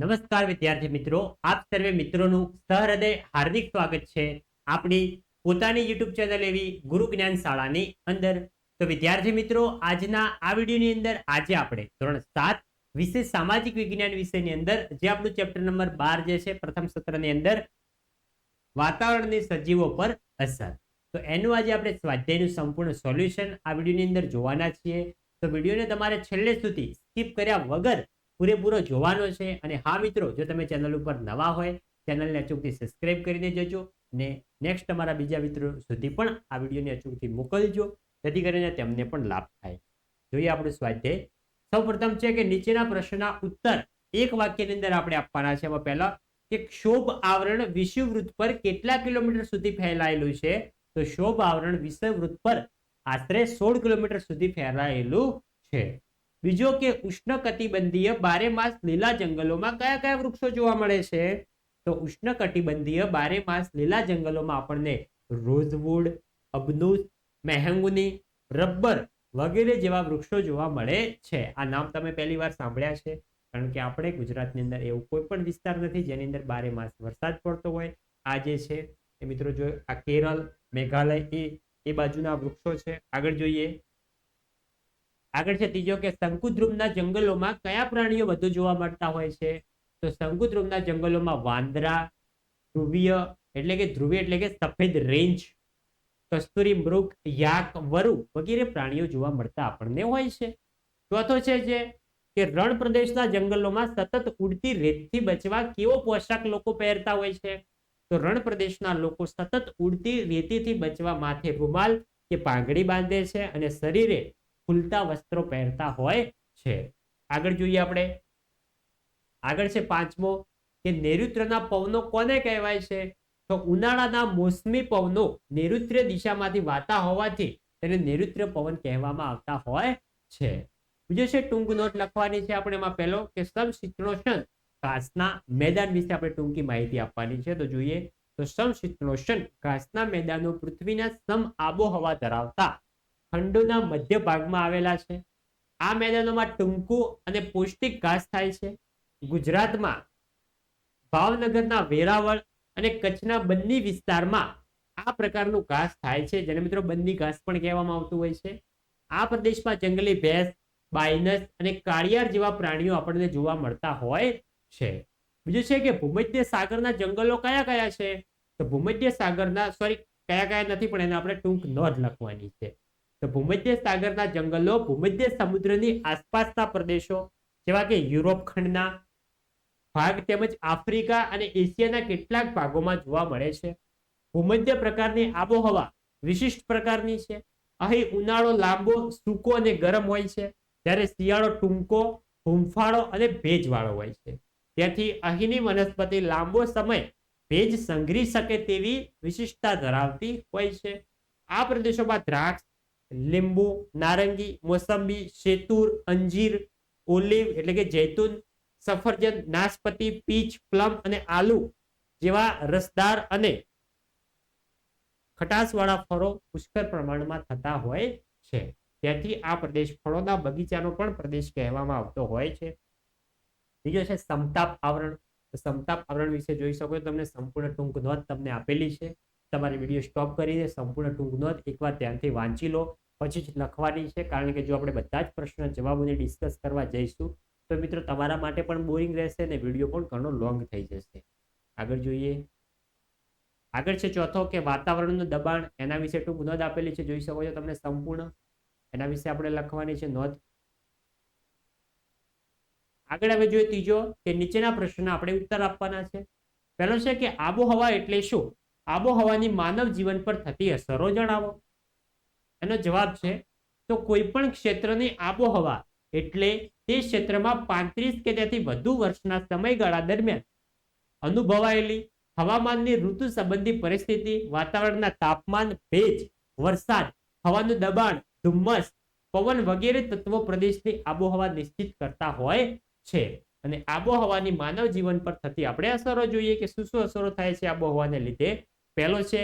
નમસ્કાર વિદ્યાર્થી મિત્રો, આપ સર્વે મિત્રોનું સહૃદય હાર્દિક સ્વાગત છે આપણી પોતાની યુટ્યુબ ચેનલ એવી ગુરુ જ્ઞાન શાળાની અંદર. તો વિદ્યાર્થી મિત્રો, આજના આ વિડીયોની અંદર આજે આપણે ધોરણ 7 વિશે સામાજિક વિજ્ઞાન વિષયની અંદર જે આપણું ચેપ્ટર નંબર 12 જે છે પ્રથમ સત્રની અંદર વાતાવરણની સજીવો પર અસર, તો એનું આજે આપણે સ્વાધ્યાયનું સંપૂર્ણ સોલ્યુશન આ વિડીયોની અંદર જોવાના છીએ. તો વિડીયોને તમારે છેલ્લે સુધી સ્કીપ કર્યા વગર પૂરેપૂરો જોવાનો છે. અને હા મિત્રો, જો તમે ચેનલ ઉપર નવા હોય ચેનલને અચૂકથી સબસ્ક્રાઇબ કરીને જજો અને નેક્સ્ટ તમારા બીજા મિત્રો સુધી પણ આ વિડીયોને અચૂકથી મોકલજો, જેથી કરીને તેમને પણ લાભ થાય. જોઈએ આપણું સ્વાધ્યાય. સૌપ્રથમ છે કે નીચેના પ્રશ્નના ઉત્તર એક વાક્યની અંદર આપણે આપવાના છે. એમાં પહેલા કે ક્ષોભ આવરણ વિષુવવૃત્ત પર કેટલા કિલોમીટર સુધી ફેલાયેલું છે? તો ક્ષોભ આવરણ વિષુવવૃત્ત પર આશરે 16 કિલોમીટર સુધી ફેલાયેલું છે. બીજો કે ઉષ્ણકટિબંધીય બારે માસ લીલા જંગલોમાં કયા કયા વૃક્ષો જોવા મળે છે? તો ઉષ્ણકટિબંધીય બારે માસ લીલા જંગલોમાં આપણને રોઝવુડ, અબનુસ, મેહગની, રબર વગેરે જેવા વૃક્ષો જોવા મળે છે. આ નામ તમે પહેલી વાર સાંભળ્યા છે, કારણ કે આપણે ગુજરાતની અંદર એવું કોઈ પણ વિસ્તાર નથી જેની અંદર બારે માસ વરસાદ પડતો હોય. આ જે છે એ મિત્રો જો આ કેરળ, મેઘાલય એ બાજુના વૃક્ષો છે. આગળ જોઈએ. આગળ છે ત્રીજો કે શંકુદ્રુમના જંગલોમાં કયા પ્રાણીઓ વધુ જોવા મળતા હોય છે? તો શંકુદ્રુમના જંગલોમાં વાંદરા, ધ્રુવીય એટલે કે સફેદ રેન્જ, કસ્તુરી મૃગ, યાક, વરુ વગેરે પ્રાણીઓ જોવા મળતા આપણને હોય છે. ચોથો છે જે કે રણ પ્રદેશના જંગલોમાં સતત ઉડતી રેતથી બચવા કેવો પોશાક લોકો પહેરતા હોય છે? તો રણ પ્રદેશના લોકો સતત ઉડતી રેતીથી બચવા માથે રૂમાલ કે પાંગડી બાંધે છે અને શરીરે ખુલતા વસ્ત્રો પહેરતા હોય છે. આગળ જોઈએ આપણે. આગળ છે પાંચમો કે નૈઋત્યના પવનો કોને કહેવાય છે? તો ઉનાળાના મોસમી પવનો નૈઋત્ય દિશામાંથી વાતા હોવાથી તેને નૈઋત્ય પવન કહેવામાં આવતા હોય છે. બીજો છે ટૂંક નોટ લખવાની છે આપણે. એમાં પહેલો કે સમશીતોષ્ણ ઘાસના મેદાન વિશે આપણે ટૂંકી માહિતી આપવાની છે. તો જોઈએ તો સમશીતોષ્ણ ઘાસના મેદાનો પૃથ્વીના સમ આબોહવા ધરાવતા ખંડોના મધ્ય ભાગમાં આવેલા છે. આ મેદાનોમાં ટૂંકું અને પૌષ્ટિક ઘાસ થાય છે. ગુજરાતમાં ભાવનગરના વેરાવળ અને કચ્છના બન્ની વિસ્તારમાં આ પ્રકારનું ઘાસ થાય છે, જેને મિત્રો બન્ની ઘાસ પણ કહેવામાં આવતું હોય છે. આ પ્રદેશમાં જંગલી ભેંસ, બાયનસ અને કાળિયાર જેવા પ્રાણીઓ આપણને જોવા મળતા હોય છે. બીજું છે કે ભૂમધ્ય સાગરના જંગલો કયા કયા છે? તો ભૂમધ્ય સાગરના કયા કયા નથી, પણ એને આપણે ટૂંક નોંધ લખવાની છે. તો ભૂમધ્ય સાગરના જંગલો ભૂમધ્ય સમુદ્રની આસપાસના પ્રદેશો જેવા કે યુરોપ ખંડના ભાગ તેમજ આફ્રિકા અને એશિયાના કેટલાક ભાગોમાં જોવા મળે છે. ભૂમધ્ય પ્રકારની આબોહવા વિશિષ્ટ પ્રકારની છે. અહીં ઉનાળો લાંબો, સૂકો અને ગરમ હોય છે, જ્યારે શિયાળો ટૂંકો, હૂંફાળો અને ભેજવાળો હોય છે. તેથી અહીંની વનસ્પતિ લાંબો સમય ભેજ સંઘરી શકે તેવી વિશિષ્ટતા ધરાવતી હોય છે. આ પ્રદેશોમાં દ્રાક્ષ, લીંબુ, નારંગી, મોસંબી, શેતુર, અંજીર, ઓલિવ એટલે કે જૈતુન, સફરજન, નાશપતિ, પીચ, પ્લમ અને આલુ જેવા રસદાર અને ખટાસવાળા ફળો પુષ્કળ પ્રમાણમાં થતા હોય છે. ત્યાંથી આ પ્રદેશ ફળોના બગીચાનો પણ પ્રદેશ કહેવામાં આવતો હોય છે. બીજો છે સમતાપ આવરણ. સમતાપ આવરણ વિશે જોઈ શકો છો. તમને સંપૂર્ણ ટૂંક નોંધ તમને આપેલી છે. તમારી વિડીયો સ્ટોપ કરીને સંપૂર્ણ ટૂંક નોંધ એકવાર ધ્યાનથી વાંચી લો, પછી જ લખવાની છે. કારણ કે જો આપણે બધા જ પ્રશ્ન જવાબોને ડિસ્કસ કરવા જઈશું તો મિત્રો તમારા માટે પણ બોરિંગ રહેશે અને વિડીયો પણ ઘણો લોંગ થઈ જશે. આગળ જોઈએ. આગળ છે ચોથો કે વાતાવરણનું દબાણ, એના વિશે ટૂંક નોંધ આપેલી છે, જોઈ શકો છો તમને સંપૂર્ણ. એના વિશે આપણે લખવાની છે નોંધ. આગળ હવે જોઈએ ત્રીજો કે નીચેના પ્રશ્નના આપણે ઉત્તર આપવાના છે. પહેલો છે કે આબોહવા એટલે શું? આબોહવાની માનવ જીવન પર થતી અસરો જણાવો. એનો જવાબ છે તો કોઈ પણ ક્ષેત્રની આબોહવા એટલે તે ક્ષેત્રમાં 35 કે તેથી વધુ વર્ષના સમયગાળા દરમિયાન અનુભવાયેલી હવામાનની ઋતુ સંબંધી પરિસ્થિતિ, વાતાવરણના તાપમાન, ભેજ, વરસાદ, હવાનું દબાણ, ધુમ્મસ, પવન વગેરે તત્વો પ્રદેશની આબોહવા નિશ્ચિત કરતા હોય છે. અને આબોહવાની માનવ જીવન પર થતી આપણે અસરો જોઈએ કે શું શું અસરો થાય છે આબોહવાને લીધે. પહેલો છે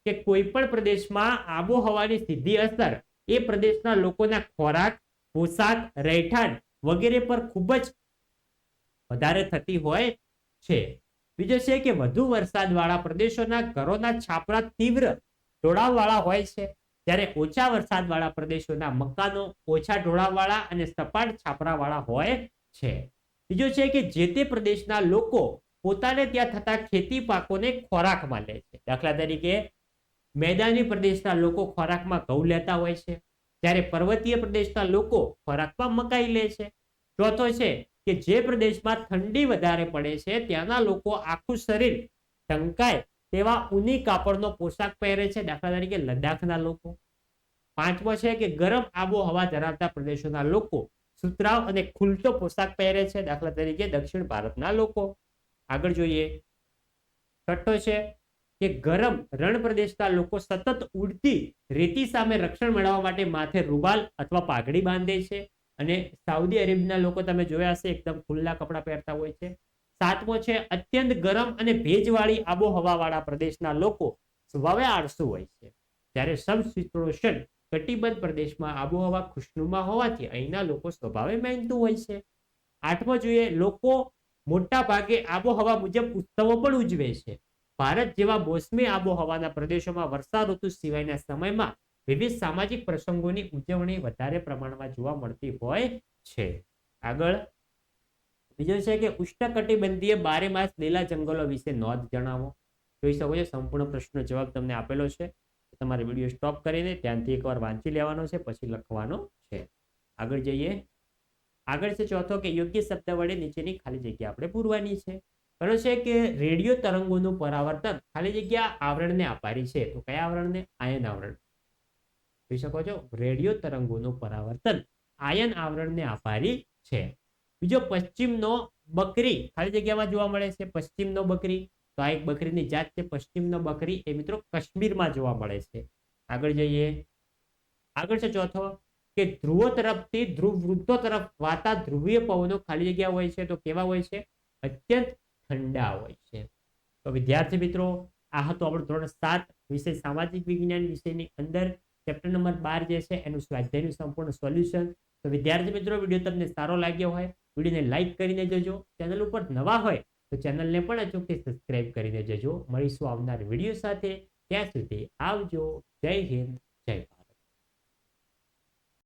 કે કોઈ પણ પ્રદેશમાં આબોહવાની સીધી અસર એ પ્રદેશના લોકોના ખોરાક, પોશાક, રહેઠાણ વગેરે પર ખૂબ જ વધારે થતી હોય છે. બીજો છે કે વધુ વરસાદવાળા પ્રદેશોના ઘરોના છાપરા તીવ્ર ઢોળાવવાળા હોય છે, જ્યારે ઓછા વરસાદવાળા પ્રદેશોના મકાનો ઓછા ઢોળાવવાળા અને સપાટ છાપરાવાળા હોય છે. બીજો છે કે જે તે પ્રદેશના લોકો પોતાને ત્યાં થતા ખેતી પાકોને ખોરાકમાં લે છે. દાખલા તરીકે મેદાની પ્રદેશના લોકો ખોરાકમાં ઘઉં લેતા હોય છે, જ્યારે પર્વતીય પ્રદેશના લોકો ખોરાકમાં મકાઈ લે છે. ચોથો છે કે જે પ્રદેશમાં ઠંડી વધારે પડે છે ત્યાંના લોકો આખું શરીર ઢંકાય તેવા ઊની કાપડનો પોશાક પહેરે છે. દાખલા તરીકે લદ્દાખના લોકો. પાંચમો છે કે ગરમ આબોહવા ધરાવતા પ્રદેશોના લોકો સુતરાઉ અને ખુલતો પોશાક પહેરે છે. દાખલા તરીકે દક્ષિણ ભારતના લોકો. આગળ જોઈએ. છઠ્ઠો છે કે ગરમ રણ પ્રદેશના લોકો સતત ઉડતી રેતી સામે રક્ષણ મેળવવા માટે માથે રૂમાલ અથવા પાઘડી બાંધે છે. અને સાઉદી અરેબિયાના લોકો તમે જોયા હશે એકદમ ખુલ્લા કપડા પહેરતા હોય છે. સાતમો છે અત્યંત ગરમ અને ભેજવાળી આબોહવા વાળા પ્રદેશના લોકો સ્વભાવે આળસુ હોય છે, જ્યારે સમશીતોષ્ણ કટિબંધ પ્રદેશમાં આબોહવા ખુશનુમા હોવાથી અહીંના લોકો સ્વભાવે મહેનતુ હોય છે. આઠમો જોઈએ, લોકો મોટા ભાગે આબોહવા મુજબ ઉત્સવો પણ ઉજવે છે. ભારત જેવા મોસમી આબોહવાના પ્રદેશોમાં વર્ષા ઋતુ સિવાયના સમયમાં વિવિધ સામાજિક પ્રસંગોની ઉજવણી વધારે પ્રમાણમાં જોવા મળતી હોય છે. આગળ બીજો છે કે ઉષ્ણકટિબંધીય 12 માસ લીલા જંગલો વિશે નોંધ જણાવો. જોઈ શકો છો સંપૂર્ણ પ્રશ્નનો જવાબ તમને આપેલો છે. તમારે વિડીયો સ્ટોપ કરીને ધ્યાનથી એકવાર વાંચી લેવાનો છે, પછી લખવાનો છે. આગળ જઈએ. આગળ છે ચોથો કે યોગ્ય શબ્દ વડે નીચેની ખાલી જગ્યા આપણે પૂરવાની છે. પહેલો છે કે રેડિયો તરંગોનું પરાવર્તન ખાલી જગ્યા આવરણને આભારી છે. તો કયા આવરણને? આયન આવરણ. જોઈ શકો છો રેડિયો તરંગોનું પરાવર્તન આયન આવરણને આભારી છે. બીજો પશ્ચિમનો બકરી ખાલી જગ્યામાં જોવા મળે છે. પશ્ચિમનો બકરી, તો આ એક બકરીની જાત છે પશ્ચિમનો બકરી. એ મિત્રો કાશ્મીરમાં જોવા મળે છે. આગળ જઈએ. આગળ છે ચોથો કે ધ્રુવો તરફથી ધ્રુવ વૃત્તો તરફ વાતા ધ્રુવીય પવનો ખાલી જગ્યા હોય છે. તો કેવા હોય છે? અત્યંત ઠંડા હોય છે. તો વિદ્યાર્થી મિત્રો, આ હતો આપણો ધોરણ 7 વિષય સામાજિક વિજ્ઞાન વિષયની અંદર ચેપ્ટર નંબર 12 જે છે એનું સ્વાધ્યાયનું સંપૂર્ણ સોલ્યુશન. તો વિદ્યાર્થી મિત્રો, વિડીયો તમને સારો લાગ્યો હોય વિડીયોને લાઈક કરીને જજો. ચેનલ ઉપર નવા હોય તો ચેનલને પણ અચૂકથી સબસ્ક્રાઇબ કરીને જજો. મળીશું આવનાર વિડીયો સાથે. ત્યાં સુધી આવજો. જય હિન્દ, જય ભારત.